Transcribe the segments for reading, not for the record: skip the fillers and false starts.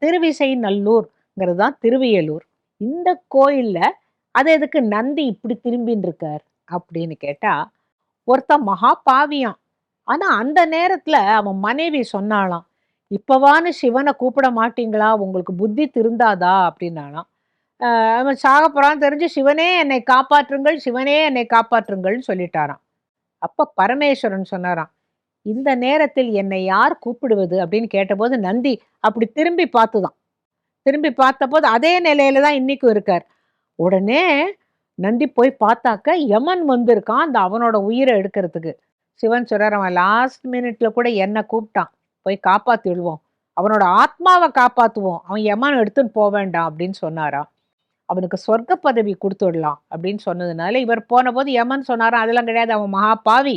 திருவிசைநல்லூர்ங்கிறது தான் திருவியலூர். இந்த கோயில்ல அது எதுக்கு நந்தி இப்படி திரும்பின்னு இருக்கார் அப்படின்னு கேட்டா, ஒருத்தன் மகா பாவியான். ஆனா அந்த நேரத்துல அவன் மனைவி சொன்னாளாம், இப்பவான்னு சிவனை கூப்பிட மாட்டீங்களா, உங்களுக்கு புத்தி திருந்தாதா அப்படின்னாலாம். அவன் சாக போறான்னு தெரிஞ்சு, சிவனே என்னை காப்பாற்றுங்கள், சிவனே என்னை காப்பாற்றுங்கள்னு சொல்லிட்டாராம். அப்ப பரமேஸ்வரன் சொன்னாராம், இந்த நேரத்தில் என்னை யார் கூப்பிடுவது அப்படின்னு கேட்டபோது நந்தி அப்படி திரும்பி பார்த்துதான். திரும்பி பார்த்தபோது அதே நிலையில தான் இன்னைக்கும் இருக்கார். உடனே நந்தி போய் பார்த்தாக்க யமன் வந்திருக்கான் அந்த அவனோட உயிரை எடுக்கிறதுக்கு. சிவன் சொல்றார், அவன் லாஸ்ட் மினிட்ல கூட என்ன கூப்பிட்டான், போய் காப்பாத்தி விடுவோம், அவனோட ஆத்மாவை காப்பாத்துவோம், அவன் யமன் எடுத்துன்னு போக வேண்டாம் அப்படின்னு சொன்னாராம். அவனுக்கு சொர்க்க பதவி கொடுத்துடலாம் அப்படின்னு சொன்னதுனால இவர் போன போது யமன் சொன்னாராம், அதெல்லாம் கிடையாது, அவன் மகா பாவி,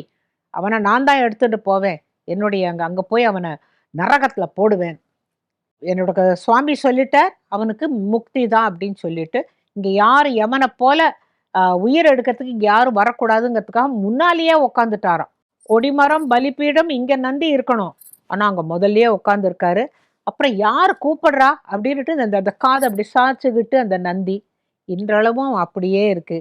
அவனை நான் தான் எடுத்துட்டு போவேன், என்னுடைய அங்க அங்க போய் அவனை நரகத்துல போடுவேன், என்னோட சுவாமி சொல்லிட்டார் அவனுக்கு முக்தி தான் அப்படின்னு சொல்லிட்டு, இங்க யாரும் யமனை போல உயிர் எடுக்கிறதுக்கு இங்க யாரும் வரக்கூடாதுங்கிறதுக்காக முன்னாலேயே உட்காந்துட்டாராம். கொடிமரம் பலிபீடம் இங்க நந்தி இருக்கணும், ஆனா அங்க முதல்லயே உட்காந்துருக்காரு. அப்புறம் யார் கூப்பிடுறா அப்படின்ட்டு அந்த காதை அப்படி சாய்ச்சிக்கிட்டு அந்த நந்தி இன்றளவும் அப்படியே இருக்கு.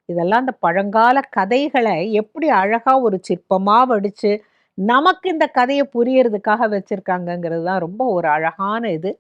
இதெல்லாம் அந்த பழங்கால கதைகளை எப்படி அழகா ஒரு சிற்பமா வடிச்சு நமக்கு இந்த கதையை புரியறதுக்காக வச்சிருக்காங்கங்கிறது தான் ரொம்ப ஒரு அழகான இது.